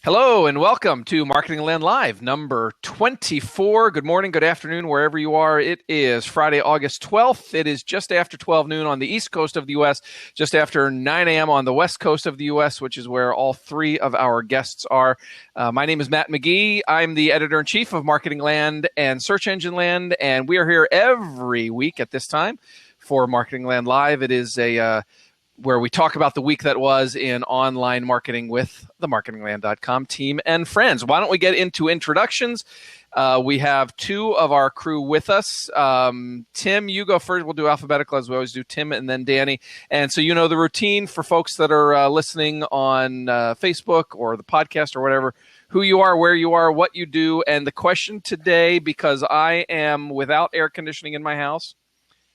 Hello and welcome to Marketing Land Live, number 24. Good morning, good afternoon, wherever you are. It is Friday, August 12th. It is just after 12 noon on the East Coast of the U.S., just after 9 a.m. on the West Coast of the U.S., which is where all three of our guests are. My name is Matt McGee. I'm the editor-in-chief of Marketing Land and Search Engine Land, and we are here every week at this time for Marketing Land Live. It is where we talk about the week that was in online marketing with the marketingland.com team and friends. Why don't we get into introductions? We have two of our crew with us. Tim, you go first. We'll do alphabetical as we always do, Tim and then Danny. And so you know the routine for folks that are listening on Facebook or the podcast or whatever, who you are, where you are, what you do. And the question today, because I am without air conditioning in my house,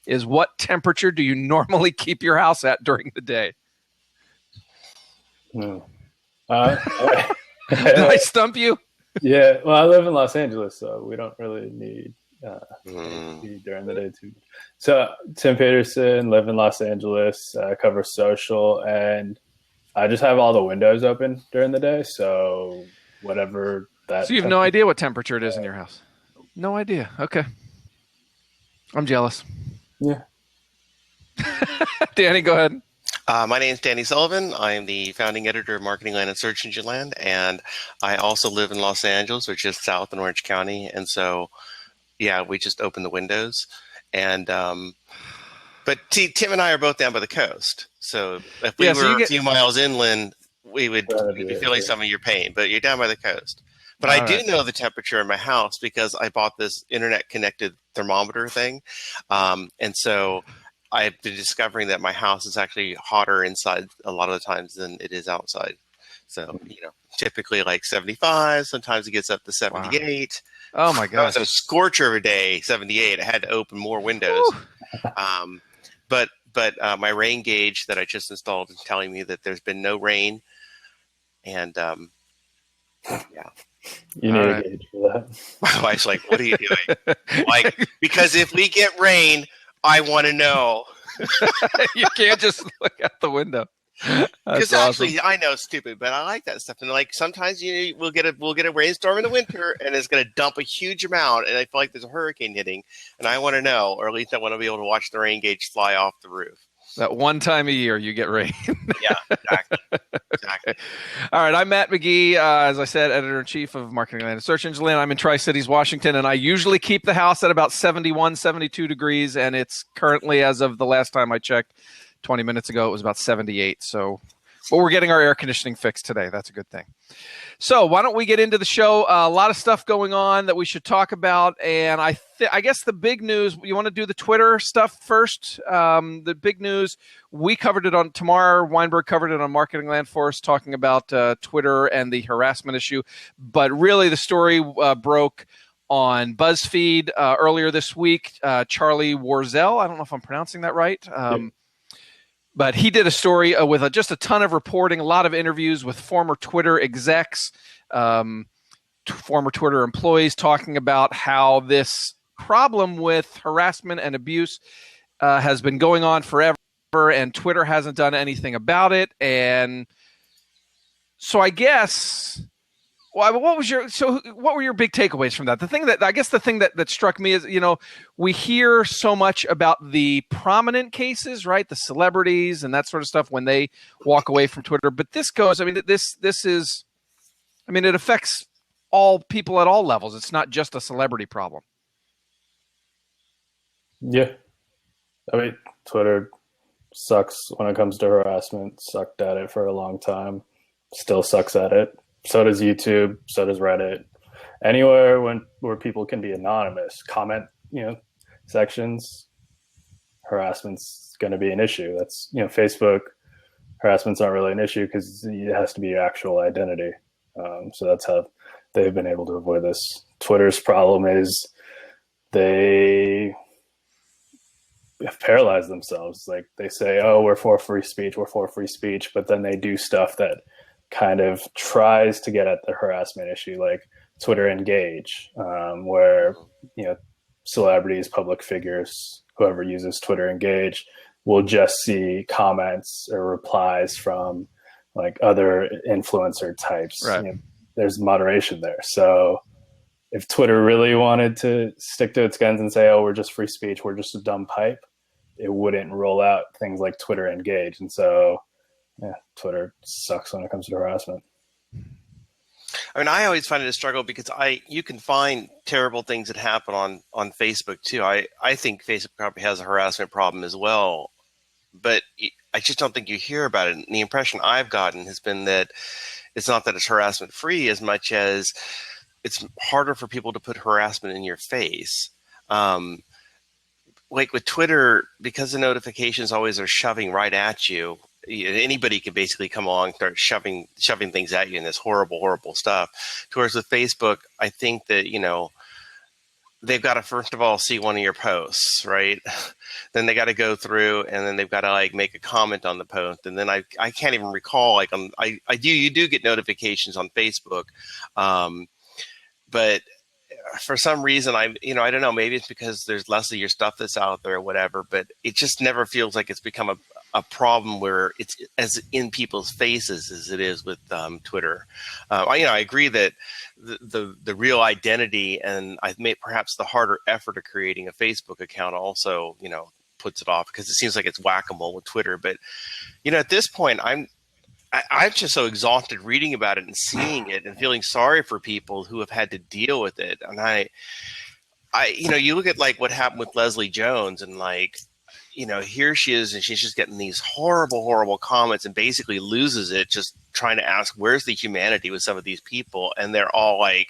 is what temperature do you normally keep your house at during the day? Did I stump you? Yeah, well, I live in Los Angeles, so we don't really need AC during the day too. So, Tim Peterson, live in Los Angeles, cover social, and I just have all the windows open during the day, so whatever that... So you have no idea what temperature it is in your house? No idea. Okay. I'm jealous. Yeah. Danny, go ahead. My name is Danny Sullivan. I am the founding editor of Marketing Land and Search Engine Land, and I also live in Los Angeles, which is south in Orange County. And so, yeah, we just open the windows. And but Tim and I are both down by the coast, so if we were a few miles inland, we would be feeling some of your pain. But you're down by the coast. But I do know the temperature in my house because I bought this internet-connected thermometer thing. And so I've been discovering that my house is actually hotter inside a lot of the times than it is outside. So, typically like 75. Sometimes it gets up to 78. Wow. Oh, my God. It was a scorcher of a day, 78. I had to open more windows. But my rain gauge that I just installed is telling me that there's been no rain. And, yeah. You need a gauge for that. My wife's like, what are you doing? Like, because if we get rain, I want to know. You can't just look out the window. Because actually, I know it's stupid, but I like that stuff. And like sometimes we'll get a rainstorm in the winter, and it's going to dump a huge amount, and I feel like there's a hurricane hitting, and I want to know, or at least I want to be able to watch the rain gauge fly off the roof. That one time a year you get rain. Yeah, exactly. All right, I'm Matt McGee, as I said, editor-in-chief of Marketing Land and Search Engine Land. I'm in Tri-Cities, Washington, and I usually keep the house at about 71, 72 degrees, and it's currently, as of the last time I checked, 20 minutes ago, it was about 78. But we're getting our air conditioning fixed today. That's a good thing. So why don't we get into the show? A lot of stuff going on that we should talk about. And I guess the big news, you want to do the Twitter stuff first? The big news, we covered it on Tamar Weinberg covered it on Marketing Land for us, talking about Twitter and the harassment issue. But really the story broke on BuzzFeed earlier this week. Charlie Warzel, I don't know if I'm pronouncing that right. But he did a story with just a ton of reporting, a lot of interviews with former Twitter execs, former Twitter employees, talking about how this problem with harassment and abuse has been going on forever, and Twitter hasn't done anything about it. And so I guess... Well, what were your big takeaways from that? The thing that struck me is, we hear so much about the prominent cases, right? The celebrities and that sort of stuff when they walk away from Twitter. But this is, it affects all people at all levels. It's not just a celebrity problem. Yeah. Twitter sucks when it comes to harassment, sucked at it for a long time, still sucks at it. So does YouTube, so does Reddit. Anywhere where people can be anonymous, comment, sections, harassment's going to be an issue. That's, Facebook, harassment's not really an issue because it has to be your actual identity. So that's how they've been able to avoid this. Twitter's problem is they have paralyzed themselves. Like they say, oh, we're for free speech, but then they do stuff that kind of tries to get at the harassment issue, like Twitter Engage, where celebrities, public figures, whoever uses Twitter Engage will just see comments or replies from like other influencer types, right. there's moderation there. So if Twitter really wanted to stick to its guns and say, oh, we're just free speech, we're just a dumb pipe, it wouldn't roll out things like Twitter Engage. And so, yeah, Twitter sucks when it comes to harassment. I mean, I always find it a struggle because you can find terrible things that happen on Facebook too. I think Facebook probably has a harassment problem as well, but I just don't think you hear about it. And the impression I've gotten has been that it's not that it's harassment free as much as it's harder for people to put harassment in your face. Like with Twitter, because the notifications always are shoving right at you, anybody can basically come along and start shoving things at you in this horrible stuff. Whereas with Facebook, I think that, they've got to first of all see one of your posts, right? Then they got to go through and then they've got to like make a comment on the post. And then I can't even recall, like you do get notifications on Facebook. But for some reason, I don't know, maybe it's because there's less of your stuff that's out there or whatever, but it just never feels like it's become a problem where it's as in people's faces as it is with Twitter. I agree that the real identity and I made perhaps the harder effort of creating a Facebook account also, puts it off because it seems like it's whack-a-mole with Twitter. But, at this point, I'm just so exhausted reading about it and seeing it and feeling sorry for people who have had to deal with it. And you look at like what happened with Leslie Jones and like, here she is and she's just getting these horrible comments and basically loses it just trying to ask, where's the humanity with some of these people? And they're all like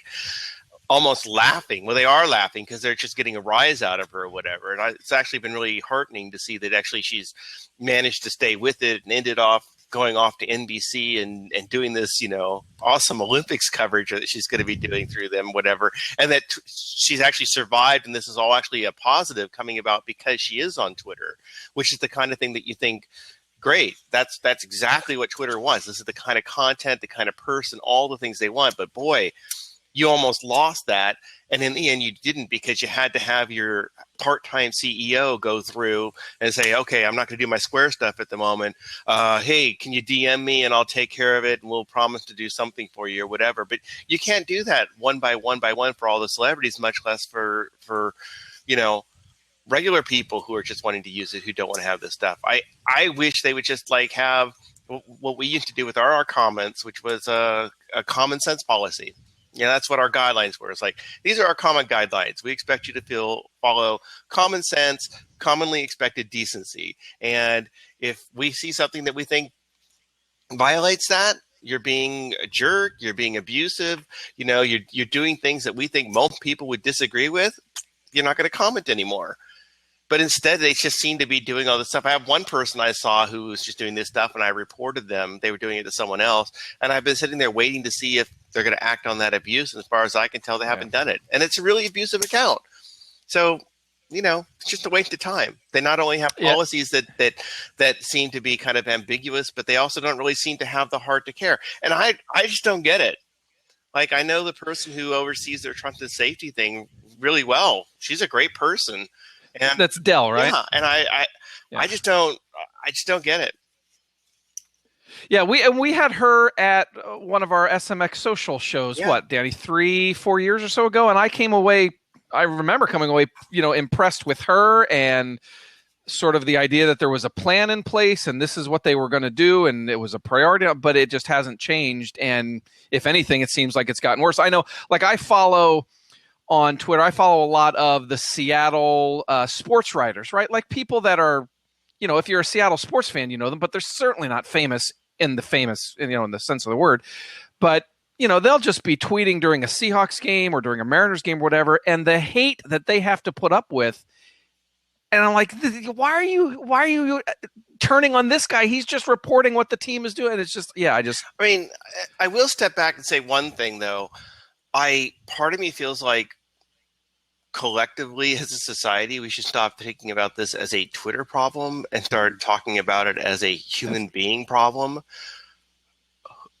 almost laughing. Well, they are laughing because they're just getting a rise out of her or whatever. And it's actually been really heartening to see that actually she's managed to stay with it and ended off going off to NBC and doing this, awesome Olympics coverage that she's going to be doing through them, whatever. And that she's actually survived. And this is all actually a positive coming about because she is on Twitter, which is the kind of thing that you think, great, that's exactly what Twitter wants. This is the kind of content, the kind of person, all the things they want. But boy, you almost lost that. And in the end, you didn't because you had to have your part-time CEO go through and say, okay, I'm not going to do my Square stuff at the moment. Hey, can you DM me and I'll take care of it and we'll promise to do something for you or whatever. But you can't do that one by one for all the celebrities, much less for regular people who are just wanting to use it, who don't want to have this stuff. I wish they would just like have what we used to do with our comments, which was a common sense policy. That's what our guidelines were. It's like, these are our common guidelines. We expect you to follow common sense, commonly expected decency. And if we see something that we think violates that, you're being a jerk, you're being abusive, you're doing things that we think most people would disagree with, you're not going to comment anymore. But instead, they just seem to be doing all this stuff. I have one person I saw who was just doing this stuff, and I reported them. They were doing it to someone else. And I've been sitting there waiting to see if they're going to act on that abuse. And as far as I can tell, they haven't done it. And it's a really abusive account. So, it's just a waste of time. They not only have policies that seem to be kind of ambiguous, but they also don't really seem to have the heart to care. And I just don't get it. Like, I know the person who oversees their trust and safety thing really well. She's a great person. And that's Dell, right? Yeah, and I just don't get it. Yeah, we had her at one of our SMX social shows. Yeah. What, Danny, 3-4 years or so ago, and I came away. I remember coming away, impressed with her and sort of the idea that there was a plan in place and this is what they were going to do and it was a priority, but it just hasn't changed. And if anything, it seems like it's gotten worse. I know, like I follow. On Twitter, I follow a lot of the Seattle sports writers, right? Like people that are, if you're a Seattle sports fan, you know them, but they're certainly not famous in the sense of the word. But, they'll just be tweeting during a Seahawks game or during a Mariners game or whatever. And the hate that they have to put up with. And I'm like, why are you turning on this guy? He's just reporting what the team is doing. It's just, I will step back and say one thing though. Part of me feels like collectively as a society, we should stop thinking about this as a Twitter problem and start talking about it as a human being problem.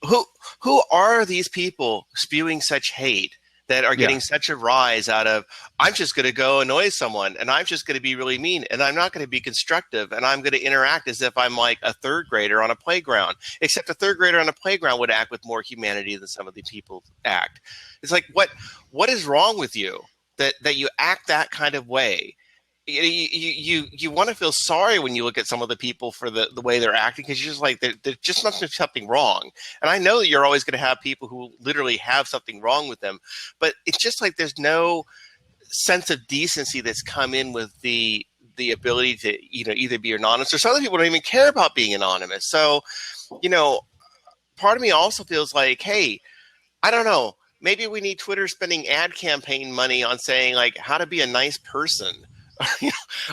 Who are these people spewing such hate that are Yeah. getting such a rise out of, I'm just going to go annoy someone, and I'm just going to be really mean, and I'm not going to be constructive, and I'm going to interact as if I'm like a third grader on a playground, except a third grader on a playground would act with more humanity than some of the people act. It's like, what is wrong with you that you act that kind of way? You want to feel sorry when you look at some of the people for the way they're acting, because you're just like, there's just something wrong. And I know that you're always going to have people who literally have something wrong with them, but it's just like there's no sense of decency that's come in with the ability to either be anonymous, or some people don't even care about being anonymous. So part of me also feels like, hey, I don't know, maybe we need Twitter spending ad campaign money on saying like how to be a nice person,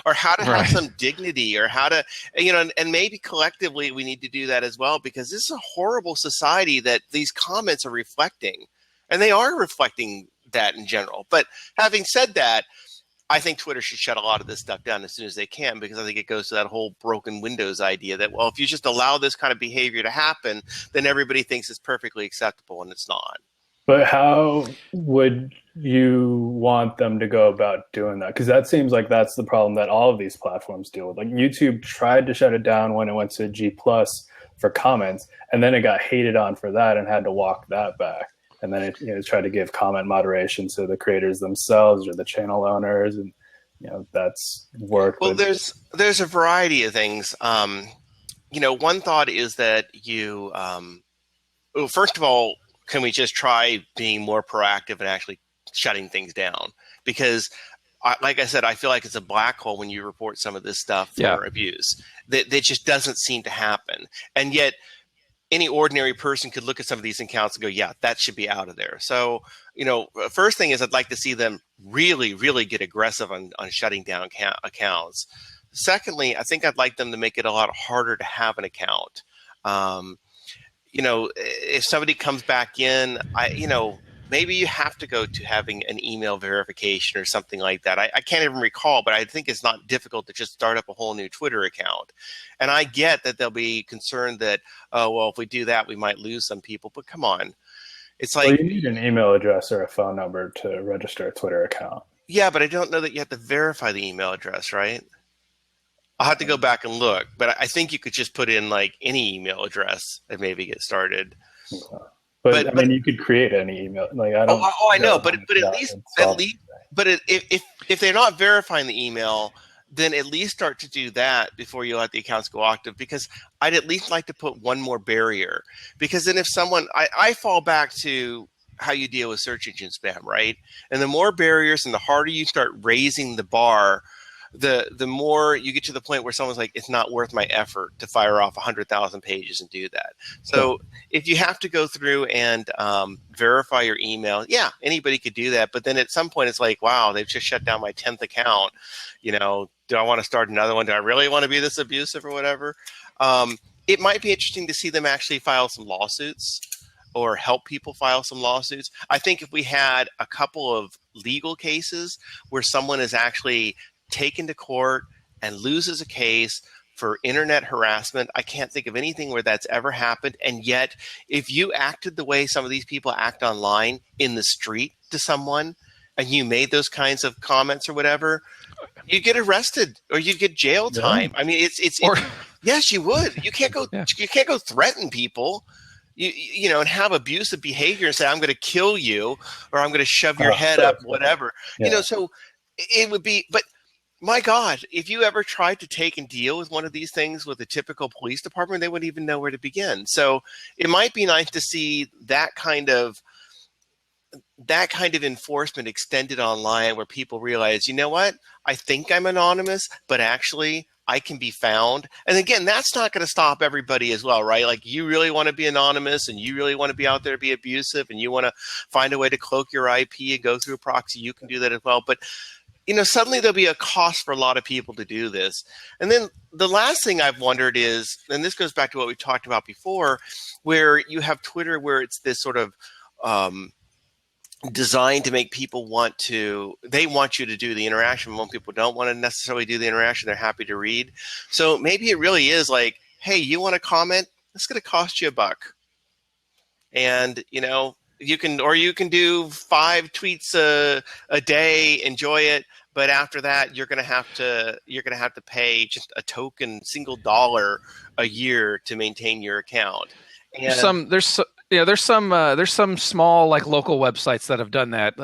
or how to have some dignity, or how to, and maybe collectively we need to do that as well, because this is a horrible society that these comments are reflecting, and they are reflecting that in general. But having said that, I think Twitter should shut a lot of this stuff down as soon as they can, because I think it goes to that whole broken windows idea that, well, if you just allow this kind of behavior to happen, then everybody thinks it's perfectly acceptable, and it's not. But how would you want them to go about doing that? Because that seems like that's the problem that all of these platforms deal with. Like YouTube tried to shut it down when it went to G plus for comments, and then it got hated on for that and had to walk that back. And then it tried to give comment moderation to the creators themselves or the channel owners, and that's worked. Well, there's a variety of things. One thought is that well, first of all, can we just try being more proactive and actually shutting things down? Because, like I said, I feel like it's a black hole when you report some of this stuff for abuse. That just doesn't seem to happen. And yet, any ordinary person could look at some of these accounts and go, yeah, that should be out of there. So, first thing is I'd like to see them really, really get aggressive on shutting down accounts. Secondly, I think I'd like them to make it a lot harder to have an account. If somebody comes back in, maybe you have to go to having an email verification or something like that. I can't even recall, but I think it's not difficult to just start up a whole new Twitter account. And I get that they'll be concerned that, oh, well, if we do that, we might lose some people. But come on. It's like, well, you need an email address or a phone number to register a Twitter account. Yeah, but I don't know that you have to verify the email address, right? I'll have to go back and look, but I think you could just put in like any email address and maybe get started. But I mean, you could create any email. Like I don't. I know, but at least, if they're not verifying the email, then at least start to do that before you let the accounts go active. Because I'd at least like to put one more barrier. Because then if someone, I fall back to how you deal with search engine spam, right? And the more barriers and the harder you start raising the bar, the more you get to the point where someone's like, it's not worth my effort to fire off 100,000 pages and do that. So if you have to go through and verify your email, yeah, anybody could do that. But then at some point it's like, wow, they've just shut down my 10th account. Do I want to start another one? Do I really want to be this abusive or whatever? It might be interesting to see them actually file some lawsuits or help people file some lawsuits. I think if we had a couple of legal cases where someone is actually taken to court and loses a case for internet harassment, I can't think of anything where that's ever happened. And yet, if you acted the way some of these people act online in the street to someone, and you made those kinds of comments or whatever, you get arrested or you get jail time. I mean, yes, you would. You can't go. You can't go threaten people. And have abusive behavior and say, I'm going to kill you, or I'm going to shove your head up, whatever. So it would be, but my God, if you ever tried to take and deal with one of these things with a typical police department, they wouldn't even know where to begin. So it might be nice to see that kind of enforcement extended online, where people realize, you know what, I think I'm anonymous, but actually I can be found. And again, that's not going to stop everybody as well, right? Like, you really want to be anonymous and you really want to be out there to be abusive and you want to find a way to cloak your IP and go through a proxy, you can do that as well. But suddenly there'll be a cost for a lot of people to do this. And then the last thing I've wondered is, and this goes back to what we talked about before, where you have Twitter, where it's this sort of designed to make people want you to do the interaction. When people don't want to necessarily do the interaction, they're happy to read. So maybe it really is like, hey, you want to comment? It's going to cost you $1. And, you can do 5 tweets a day, enjoy it. But after that, you're gonna have to pay just a token single dollar a year to maintain your account. And there's some small like local websites that have done that.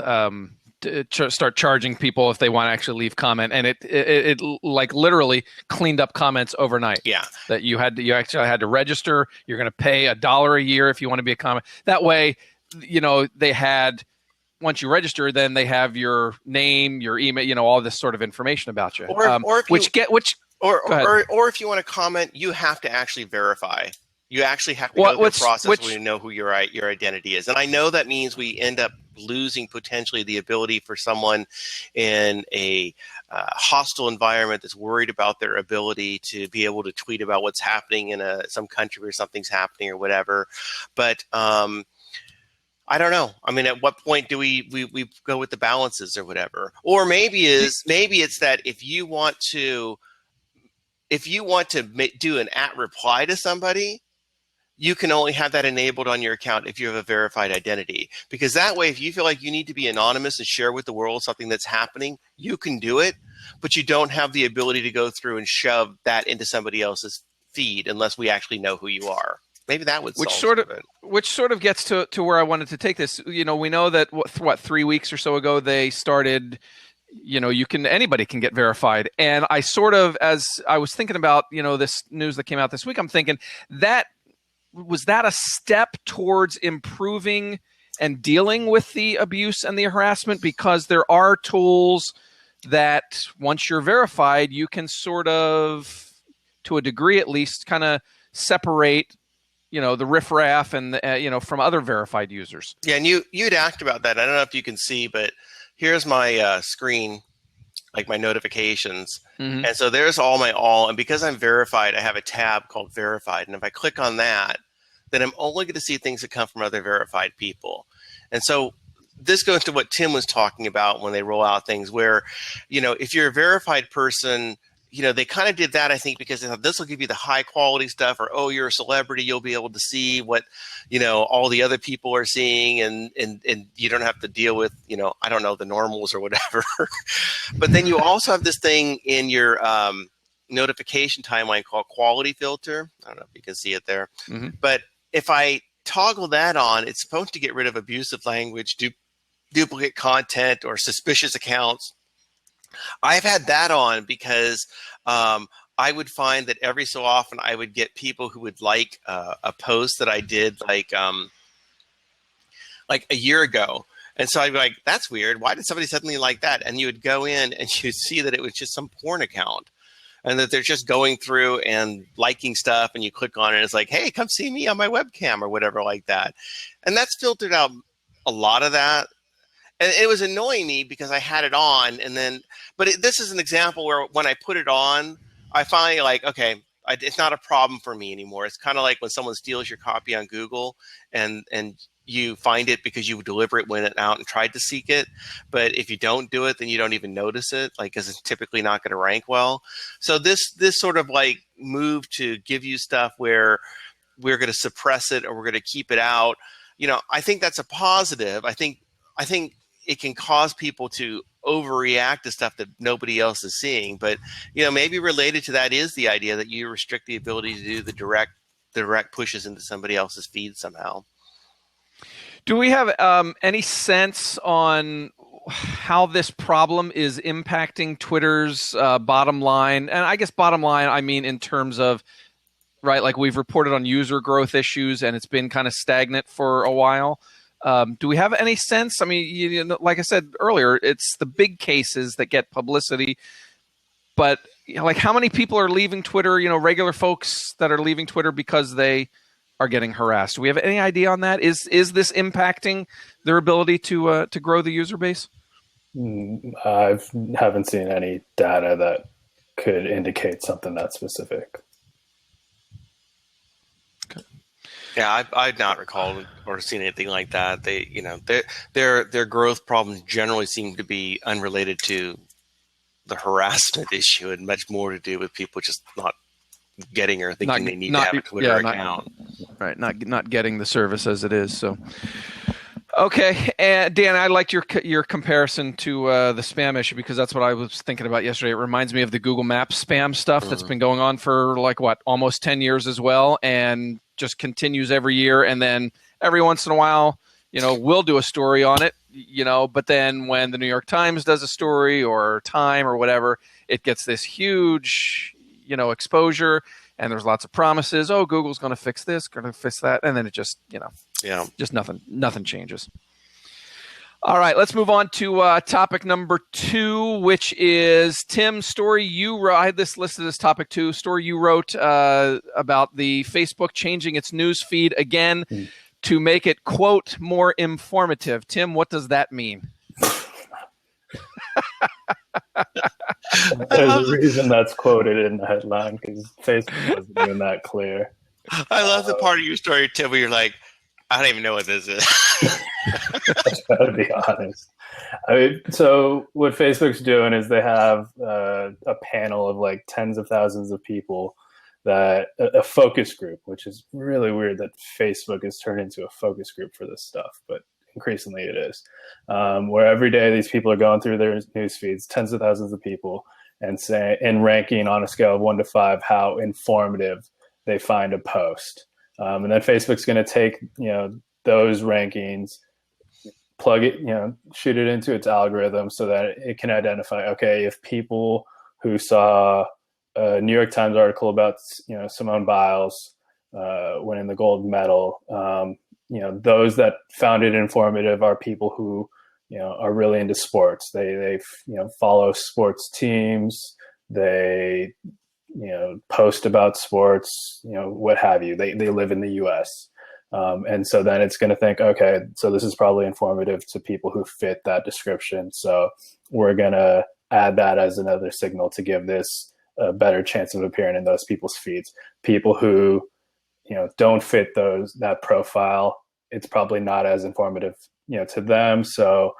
Start charging people if they want to actually leave comment, and it like literally cleaned up comments overnight. Yeah, that you actually had to register. You're going to pay $1 a year if you want to be a comment. That way, they had, once you register, then they have your name, your email, all this sort of information about you. Or if you want to comment, you have to actually verify. You actually have to go through the process where you know who your identity is. And I know that means we end up losing potentially the ability for someone in a hostile environment that's worried about their ability to be able to tweet about what's happening in some country where something's happening or whatever. But I don't know. I mean, at what point do we go with the balances or whatever? Or maybe it's that if you want to do an @reply to somebody, you can only have that enabled on your account if you have a verified identity. Because that way, if you feel like you need to be anonymous and share with the world something that's happening, you can do it, but you don't have the ability to go through and shove that into somebody else's feed unless we actually know who you are. Maybe that would solve it. Which sort of gets to where I wanted to take this. We know that 3 weeks or so ago they started, anybody can get verified. And I sort of, as I was thinking about, this news that came out this week, I'm thinking was that a step towards improving and dealing with the abuse and the harassment? Because there are tools that once you're verified, you can sort of, to a degree at least, kind of separate, the riffraff and from other verified users. Yeah, and you'd asked about that. I don't know if you can see, but here's my screen, like my notifications. Mm-hmm. And so there's and because I'm verified, I have a tab called verified. And if I click on that, then I'm only going to see things that come from other verified people. And so this goes to what Tim was talking about when they roll out things where, if you're a verified person, they kind of did that, I think, because they thought this will give you the high quality stuff, or, oh, you're a celebrity, you'll be able to see what, all the other people are seeing, and you don't have to deal with, I don't know, the normals or whatever. But then you also have this thing in your notification timeline called quality filter. I don't know if you can see it there. Mm-hmm. But if I toggle that on, it's supposed to get rid of abusive language, duplicate content, or suspicious accounts. I've had that on because I would find that every so often I would get people who would like a post that I did like a year ago. And so I'd be like, that's weird. Why did somebody suddenly like that? And you would go in and you'd see that it was just some porn account, and that they're just going through and liking stuff, and you click on it and it's like, hey, come see me on my webcam or whatever like that. And that's filtered out a lot of that. And it was annoying me because I had it on, but this is an example where when I put it on, I finally okay, it's not a problem for me anymore. It's kind of like when someone steals your copy on Google and you find it because you deliberately went out and tried to seek it. But if you don't do it, then you don't even notice it, because it's typically not going to rank well. So this sort of move to give you stuff where we're going to suppress it or we're going to keep it out, I think that's a positive. I think it can cause people to overreact to stuff that nobody else is seeing. But, maybe related to that is the idea that you restrict the ability to do the direct pushes into somebody else's feed somehow. Do we have any sense on how this problem is impacting Twitter's bottom line? And I guess bottom line, I mean in terms of, right, like we've reported on user growth issues and it's been kind of stagnant for a while. Do we have any sense? I mean, like I said earlier, it's the big cases that get publicity. But how many people are leaving Twitter, regular folks that are leaving Twitter because they are getting harassed? Do we have any idea on that? Is this impacting their ability to grow the user base? I haven't seen any data that could indicate something that specific. Yeah, I've not recalled or seen anything like that. They, their growth problems generally seem to be unrelated to the harassment issue and much more to do with people just not getting or thinking they need to have a Twitter account. Right, not getting the service as it is. So, Okay, and Dan, I liked your comparison to the spam issue because that's what I was thinking about yesterday. It reminds me of the Google Maps spam stuff that's been going on for like what, almost 10 years as well, and just continues every year. And then every once in a while, we'll do a story on it, but then when the New York Times does a story or Time or whatever, it gets this huge, exposure, and there's lots of promises. Oh, Google's going to fix this, going to fix that, and then it just, Yeah. just nothing changes. All right, let's move on to topic number 2, which is Tim's story you wrote. I had this listed as topic 2, story you wrote about the Facebook changing its news feed again to make it, quote, more informative. Tim, what does that mean? There's a reason that's quoted in the headline because Facebook wasn't even that clear. I love the part of your story, Tim, where you're like, I don't even know what this is. I gotta be honest. So what Facebook's doing is they have a panel of like tens of thousands of people, that a focus group, which is really weird that Facebook has turned into a focus group for this stuff, but increasingly it is, where every day these people are going through their news feeds, tens of thousands of people, and ranking on a scale of 1 to 5 how informative they find a post. And then Facebook's going to take, those rankings, plug it, shoot it into its algorithm so that it can identify, okay, if people who saw a New York Times article about, Simone Biles winning the gold medal, those that found it informative are people who, are really into sports. They follow sports teams. They, post about sports, what have you. They live in the U.S. And so then it's going to think, okay, so this is probably informative to people who fit that description. So we're going to add that as another signal to give this a better chance of appearing in those people's feeds. People who, don't fit that profile, it's probably not as informative, to them. So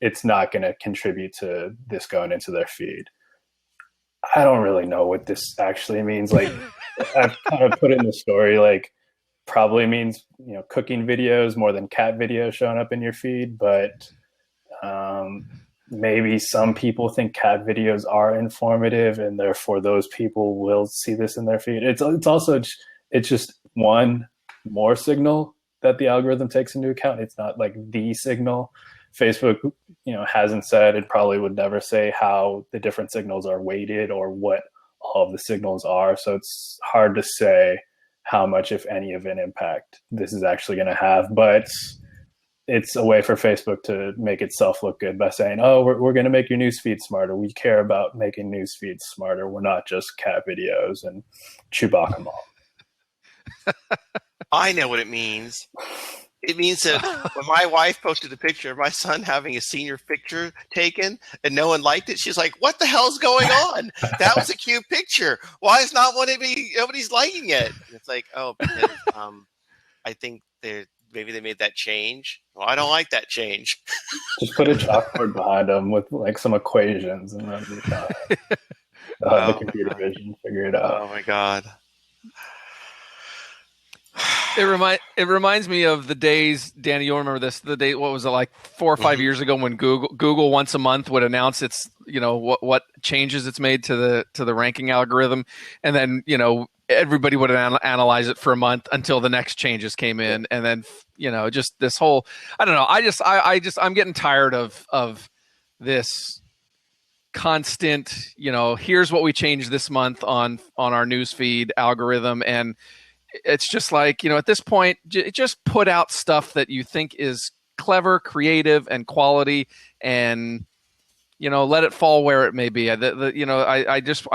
it's not going to contribute to this going into their feed. I don't really know what this actually means. Like, I've kind of put in the story, like, probably means, cooking videos more than cat videos showing up in your feed. But maybe some people think cat videos are informative, and therefore those people will see this in their feed. It's also, it's just one more signal that the algorithm takes into account. It's not like the signal. Facebook, hasn't said, it probably would never say how the different signals are weighted or what all of the signals are. So it's hard to say how much, if any, of an impact this is actually going to have. But it's a way for Facebook to make itself look good by saying, oh, we're going to make your newsfeed smarter. We care about making newsfeeds smarter. We're not just cat videos and Chewbacca Mall. I know what it means. It means that when my wife posted a picture of my son having a senior picture taken and no one liked it, she's like, what the hell's going on? That was a cute picture. Why is nobody's liking it? And it's like, oh, because I think maybe they made that change. Well, I don't like that change. Just put a chalkboard behind them with like some equations, and then the computer vision figure it out. Oh my God. It reminds me of the days, Danny, you'll remember this, the day, what was it, like 4 or 5 years ago, when Google once a month would announce its, what changes it's made to the ranking algorithm, and then, everybody would analyze it for a month until the next changes came in, and then, just this whole, I don't know, I'm getting tired of this constant, here's what we changed this month on our newsfeed algorithm, and it's just like, at this point, just put out stuff that you think is clever, creative, and quality, and let it fall where it may be. I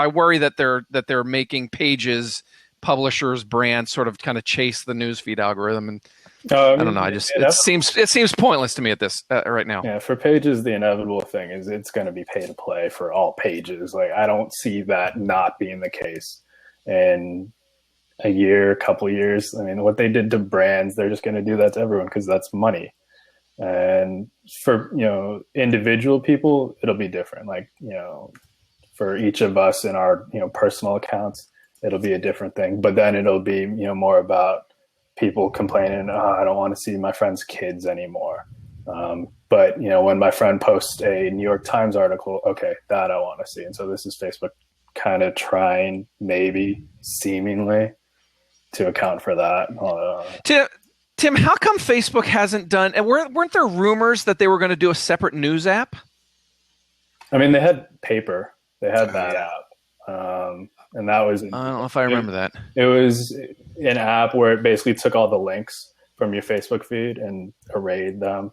worry that they're making pages, publishers, brands sort of kind of chase the newsfeed algorithm, and I don't know. It seems pointless to me at this right now. Yeah, for pages, the inevitable thing is it's going to be pay to play for all pages. Like, I don't see that not being the case. And a year, a couple years. I mean, what they did to brands, they're just going to do that to everyone because that's money. And for, individual people, it'll be different. Like, for each of us in our, personal accounts, it'll be a different thing. But then it'll be, more about people complaining, I don't want to see my friend's kids anymore. But when my friend posts a New York Times article, okay, that I want to see. And so this is Facebook kind of trying, maybe seemingly, to account for that. Tim, how come Facebook hasn't done? And weren't there rumors that they were going to do a separate news app? I mean, they had Paper, they had that app, and that was. I don't know if I remember that. It was an app where it basically took all the links from your Facebook feed and arrayed them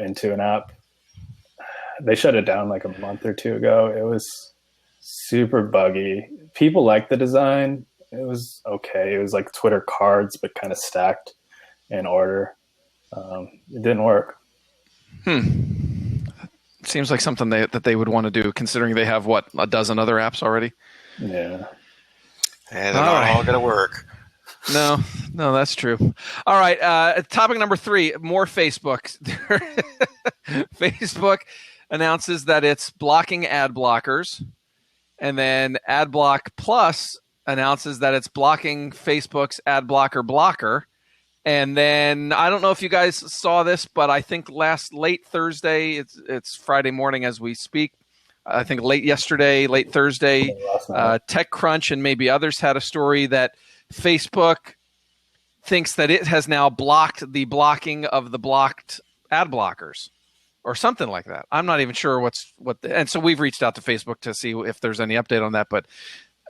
into an app. They shut it down like a month or two ago. It was super buggy. People liked the design. It was okay. It was like Twitter cards, but kind of stacked in order. It didn't work. Seems like something that they would want to do, considering they have a dozen other apps already. Yeah. And they're not all going to work. No, that's true. All right. Topic number 3, more Facebook. Facebook announces that it's blocking ad blockers. And then AdBlock Plus announces that it's blocking Facebook's ad blocker. And then I don't know if you guys saw this, but I think late Thursday, it's Friday morning as we speak. I think late Thursday, TechCrunch and maybe others had a story that Facebook thinks that it has now blocked the blocking of the blocked ad blockers or something like that. I'm not even sure and so we've reached out to Facebook to see if there's any update on that, but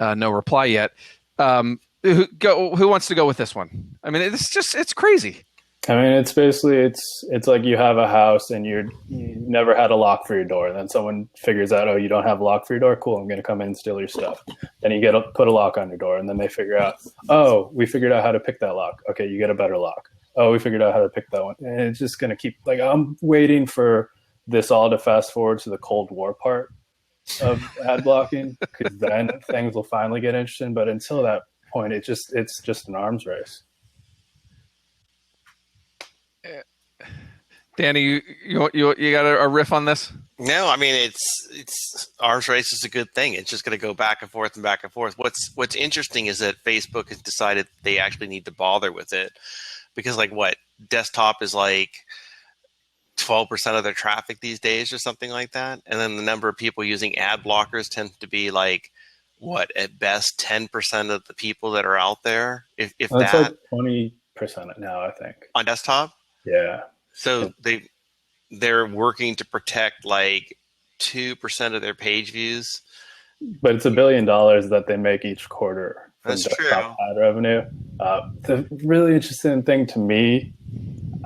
no reply yet. Who wants to go with this one? I mean, it's crazy. I mean, it's basically, it's like you have a house and you never had a lock for your door. And then someone figures out, oh, you don't have a lock for your door? Cool, I'm going to come in and steal your stuff. Then you put a lock on your door. And then they figure out, oh, we figured out how to pick that lock. Okay, you get a better lock. Oh, we figured out how to pick that one. And it's just going to keep, like, I'm waiting for this all to fast forward to the Cold War part of ad blocking, because then things will finally get interesting. But until that point, it's just an arms race. Danny, you got a riff on this? No, I mean it's arms race is a good thing. It's just going to go back and forth and back and forth. What's interesting is that Facebook has decided they actually need to bother with it, because desktop is like 12% of their traffic these days or something like that, and then the number of people using ad blockers tends to be like at best 10% of the people that are out there. If that's that, like 20% now, I think, on desktop. Yeah. So they're working to protect like 2% of their page views. But it's $1 billion that they make each quarter from desktop ad revenue. The really interesting thing to me,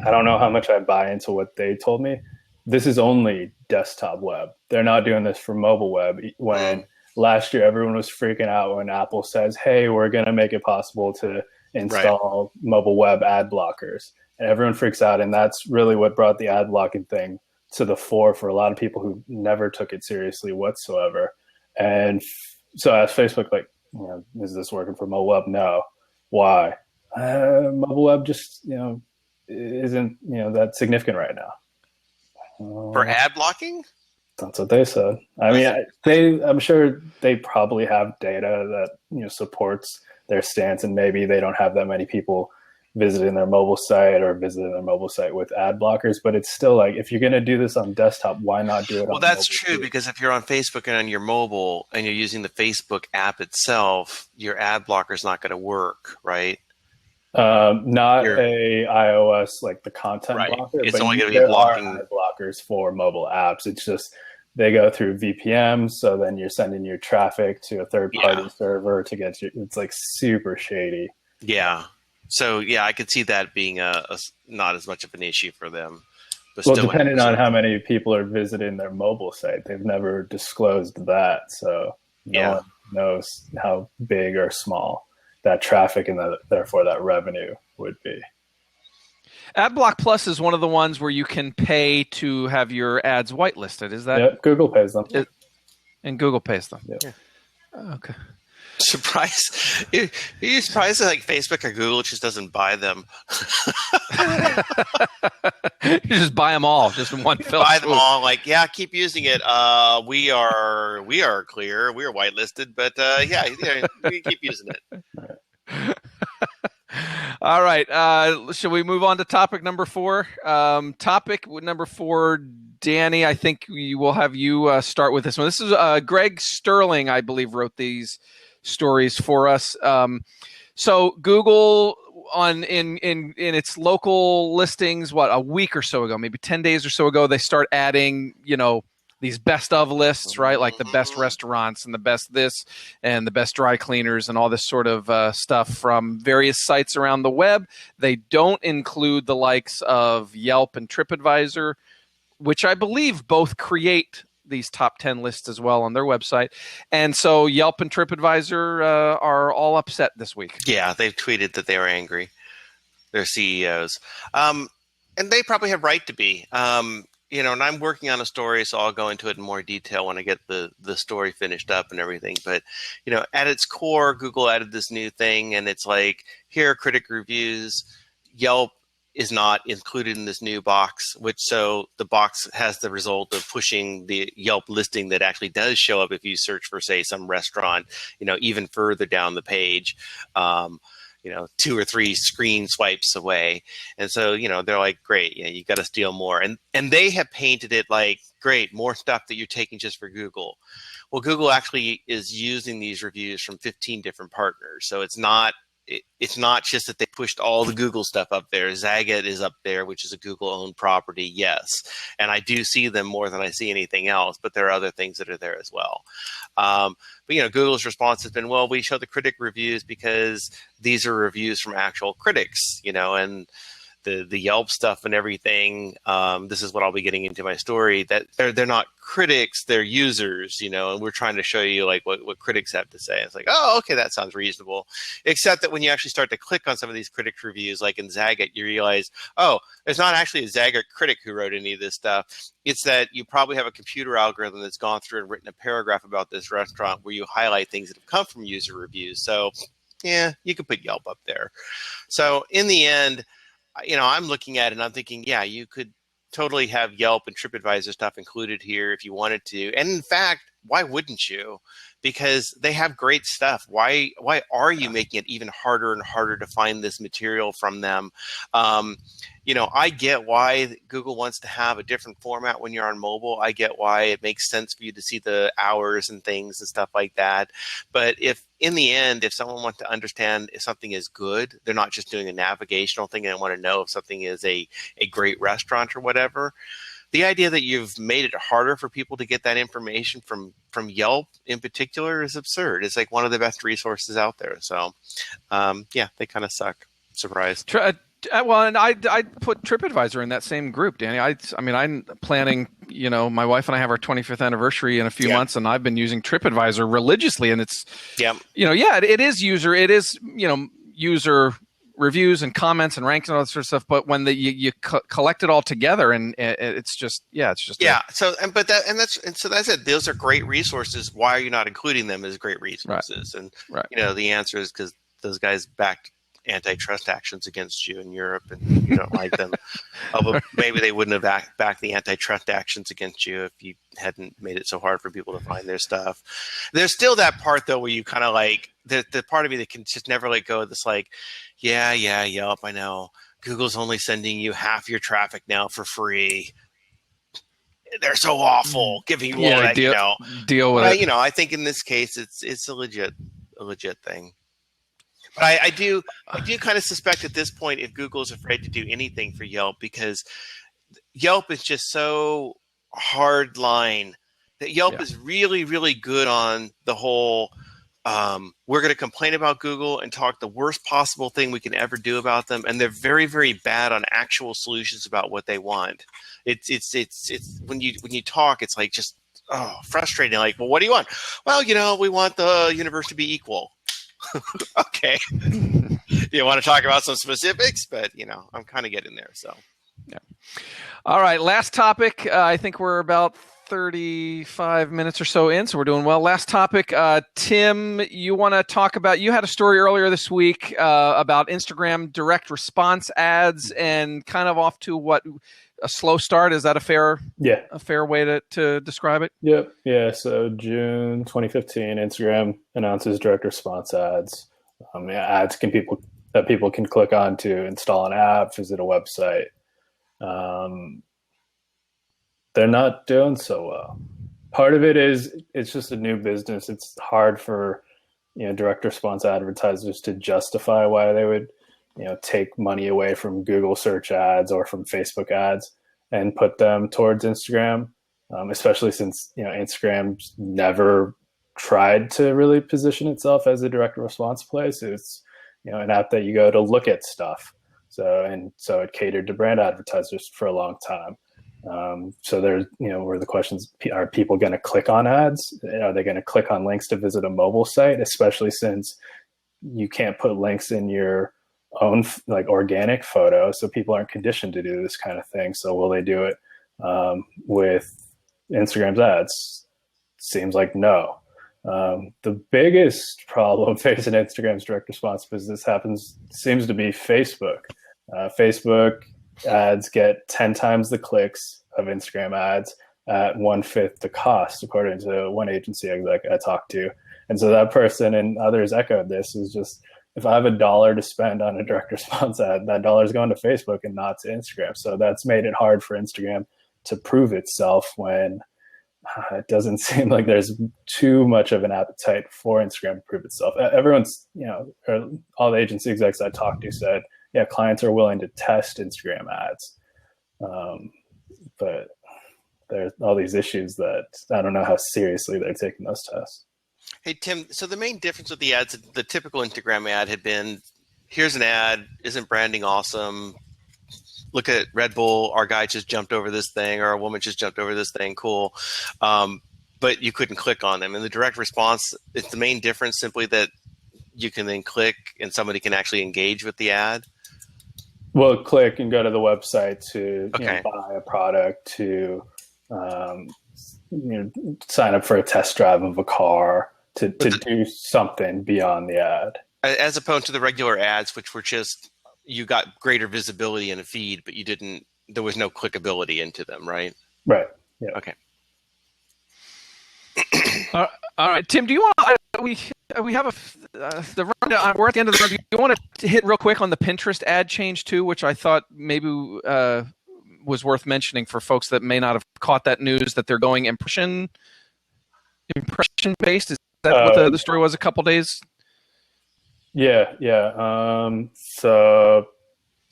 I don't know how much I buy into what they told me. This is only desktop web. They're not doing this for mobile web. When last year everyone was freaking out when Apple says, hey, we're going to make it possible to install mobile web ad blockers. And everyone freaks out, and that's really what brought the ad blocking thing to the fore for a lot of people who never took it seriously whatsoever. And so as Facebook, is this working for mobile web? No. Why? Mobile web just, isn't, that significant right now. For ad blocking? That's what they said. I mean, I'm sure they probably have data that, supports their stance, and maybe they don't have that many people visiting their mobile site with ad blockers, but it's still like, if you're going to do this on desktop, why not do it on mobile? Well, that's true, because if you're on Facebook and on your mobile and you're using the Facebook app itself, your ad blocker is not going to work, right? Not a iOS, like the content blocker. It's only going to be blocking ad blockers for mobile apps. It's just they go through VPNs, so then you're sending your traffic to a third-party server to get you. It's like super shady. Yeah. So I could see that being a not as much of an issue for them. But well, depending on how many people are visiting their mobile site, they've never disclosed that, so no one knows how big or small that traffic and therefore that revenue would be. AdBlock Plus is one of the ones where you can pay to have your ads whitelisted. Is that? Yep, Google pays them. And Google pays them. Yep. Yeah. Oh, okay. Surprise! Are you surprised that Facebook or Google just doesn't buy them? You just buy them all, just in one fell buy swoop. them all, keep using it. We are clear, we are whitelisted, but we keep using it. All right. Shall we move on to topic number 4? Topic number 4, Danny, I think we will have you start with this one. This is Greg Sterling, I believe, wrote these stories for us. So Google in its local listings, a week or so ago, maybe 10 days or so ago, they start adding, these best of lists, right? Like the best restaurants and the best this and the best dry cleaners and all this sort of stuff from various sites around the web. They don't include the likes of Yelp and TripAdvisor, which I believe both create these top 10 lists as well on their website. And so Yelp and TripAdvisor are all upset this week. Yeah, they've tweeted that they were angry, their CEOs. And they probably have right to be. And I'm working on a story, so I'll go into it in more detail when I get the story finished up and everything. But, at its core, Google added this new thing, and it's like, here are critic reviews. Yelp is not included in this new box, so the box has the result of pushing the Yelp listing that actually does show up if you search for, say, some restaurant, even further down the page. 2 or 3 screen swipes away. And so, they're like, great, you got to steal more. And they have painted it like, great, more stuff that you're taking just for Google. Well, Google actually is using these reviews from 15 different partners. So it's not just that they pushed all the Google stuff up there. Zagat is up there, which is a Google-owned property, yes. And I do see them more than I see anything else, but there are other things that are there as well. But Google's response has been, well, we show the critic reviews because these are reviews from actual critics, and the Yelp stuff and everything. This is what I'll be getting into my story, that they're not critics, they're users, and we're trying to show you like what critics have to say. It's like, oh, okay, that sounds reasonable. Except that when you actually start to click on some of these critics reviews, like in Zagat, you realize, oh, it's not actually a Zagat critic who wrote any of this stuff. It's that you probably have a computer algorithm that's gone through and written a paragraph about this restaurant where you highlight things that have come from user reviews. So yeah, you could put Yelp up there. So in the end, I'm looking at it and I'm thinking, yeah, you could totally have Yelp and TripAdvisor stuff included here if you wanted to. And in fact, why wouldn't you? Because they have great stuff. Why are you making it even harder and harder to find this material from them? I get why Google wants to have a different format when you're on mobile. I get why it makes sense for you to see the hours and things and stuff like that. But if in the end, if someone wants to understand if something is good, they're not just doing a navigational thing and want to know if something is a great restaurant or whatever. The idea that you've made it harder for people to get that information from Yelp in particular is absurd. It's like one of the best resources out there. So, they kind of suck. Surprise. Well, and I put TripAdvisor in that same group, Danny. I'm planning, my wife and I have our 25th anniversary in a few months, and I've been using TripAdvisor religiously, and it's, it is user reviews and comments and ranks and all that sort of stuff. But when you collect it all together, and it's just. So that's it. Those are great resources. Why are you not including them as great resources? Right. And the answer is because those guys backed antitrust actions against you in Europe, and you don't like them. Although maybe they wouldn't have backed the antitrust actions against you if you hadn't made it so hard for people to find their stuff. There's still that part though where you kind of like the part of me that can just never let go of this, like, yeah, Yelp, I know Google's only sending you half your traffic now for free. They're so awful, giving you all that, deal with it. I think in this case it's a legit thing. But I do kind of suspect at this point if Google is afraid to do anything for Yelp, because Yelp is just so hard line that Yelp is really, really good on the whole, we're going to complain about Google and talk the worst possible thing we can ever do about them. And they're very, very bad on actual solutions about what they want. It's when you talk, it's like just, frustrating. Like, well, what do you want? Well, we want the universe to be equal. Okay. You want to talk about some specifics, but I'm kind of getting there. So, yeah. All right. Last topic. I think we're about 35 minutes or so in, so we're doing well. Last topic. Tim, you want to talk about? You had a story earlier this week about Instagram direct response ads, and kind of off to what a slow start. Is that a fair way to describe it? Yep. Yeah. So June 2015, Instagram announces direct response ads. Ads that people can click on to install an app, visit a website. They're not doing so well. Part of it is it's just a new business. It's hard for direct response advertisers to justify why they would take money away from Google search ads or from Facebook ads and put them towards Instagram, especially since Instagram's never tried to really position itself as a direct response place. It's an app that you go to look at stuff. So it catered to brand advertisers for a long time. So there's, where the questions are people going to click on ads? Are they going to click on links to visit a mobile site, especially since you can't put links in your own like organic photo. So people aren't conditioned to do this kind of thing. So will they do it with Instagram's ads? Seems like no. The biggest problem facing Instagram's direct response business seems to be Facebook. Facebook ads get 10 times the clicks of Instagram ads at 1/5 the cost, according to one agency exec I talked to. And so that person and others echoed this is just, if I have $1 to spend on a direct response ad, that dollar is going to Facebook and not to Instagram. So that's made it hard for Instagram to prove itself when it doesn't seem like there's too much of an appetite for Instagram to prove itself. Everyone's, all the agency execs I talked to said, yeah, clients are willing to test Instagram ads. But there's all these issues that I don't know how seriously they're taking those tests. Hey, Tim, so the main difference with the ads, the typical Instagram ad had been, here's an ad, isn't branding awesome? Look at Red Bull, our guy just jumped over this thing, or our woman just jumped over this thing, cool. But you couldn't click on them. And the direct response, it's the main difference simply that you can then click and somebody can actually engage with the ad? Well, click and go to the website to Okay. buy a product, to sign up for a test drive of a car, to do something beyond the ad. As opposed to the regular ads, which were just, you got greater visibility in a feed, but there was no clickability into them, right? Right. Yeah. Okay. All right, Tim, do you want we have the rundown? We're at the end of the run. Do you want to hit real quick on the Pinterest ad change too, which I thought maybe was worth mentioning for folks that may not have caught that news, that they're going impression based. Is that what the story was a couple days? Yeah. So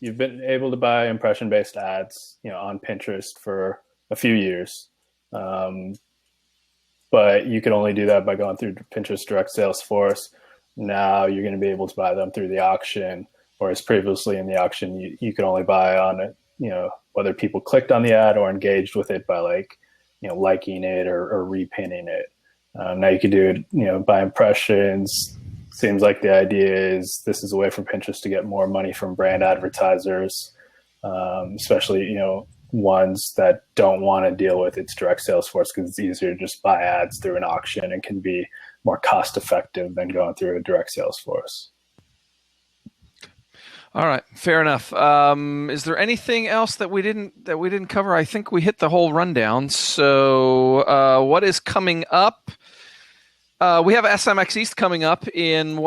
you've been able to buy impression based ads, on Pinterest for a few years. But you can only do that by going through Pinterest direct sales force. Now you're going to be able to buy them through the auction, whereas previously in the auction, you could only buy on it, whether people clicked on the ad or engaged with it by liking it or repinning it. Now you can do it, by impressions. Seems like the idea is this is a way for Pinterest to get more money from brand advertisers, especially, ones that don't want to deal with its direct sales force, because it's easier to just buy ads through an auction and can be more cost effective than going through a direct sales force. All right, fair enough. Is there anything else that we didn't cover? I think we hit the whole rundown. So what is coming up? We have SMX East coming up in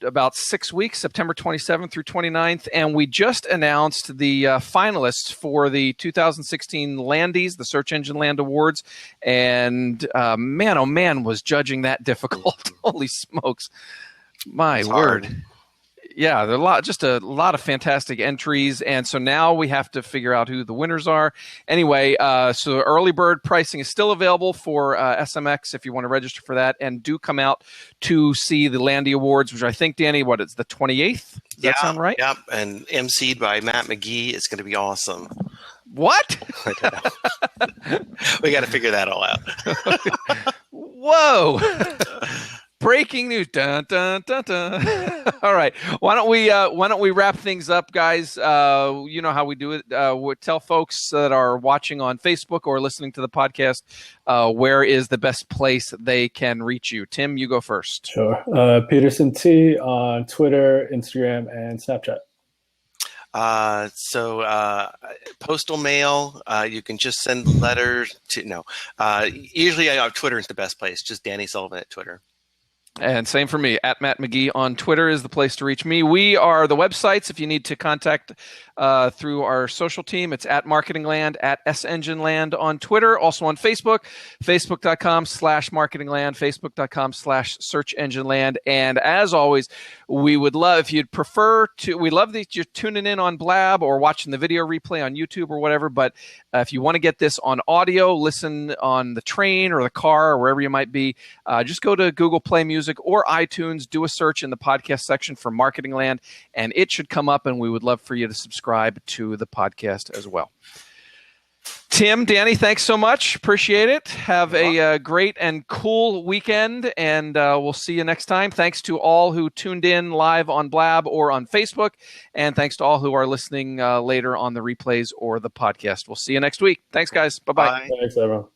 about 6 weeks, September 27th through 29th, and we just announced the finalists for the 2016 Landies, the Search Engine Land Awards, and man, oh man, was judging that difficult. Holy smokes. My It's word. hard. Yeah, there are just a lot of fantastic entries, and so now we have to figure out who the winners are. Anyway, so early bird pricing is still available for SMX if you want to register for that, and do come out to see the Landy Awards, which I think, Danny, it's the 28th? Does that sound right? Yep, and emceed by Matt McGee. It's going to be awesome. What? I don't know. We got to figure that all out. Whoa. Breaking news! Dun, dun, dun, dun. All right, why don't we wrap things up, guys? You know how we do it. We'll tell folks that are watching on Facebook or listening to the podcast where is the best place they can reach you. Tim, you go first. Sure. Peterson T on Twitter, Instagram, and Snapchat. So postal mail, you can just send letters to, usually Twitter is the best place, just Danny Sullivan at Twitter. And same for me. At Matt McGee on Twitter is the place to reach me. We are the websites. If you need to contact through our social team, it's at MarketingLand, at SEngineLand on Twitter, also on Facebook, facebook.com/MarketingLand, facebook.com/SearchEngineLand. And as always, we would love, if you'd prefer to, we love that you're tuning in on Blab or watching the video replay on YouTube or whatever. But if you want to get this on audio, listen on the train or the car or wherever you might be, just go to Google Play Music or iTunes, do a search in the podcast section for Marketing Land, and it should come up, and we would love for you to subscribe to the podcast as well. Tim, Danny, thanks so much. Appreciate it. Have a great and cool weekend, and we'll see you next time. Thanks to all who tuned in live on Blab or on Facebook, and thanks to all who are listening later on the replays or the podcast. We'll see you next week. Thanks, guys. Bye-bye. Bye. Thanks, everyone.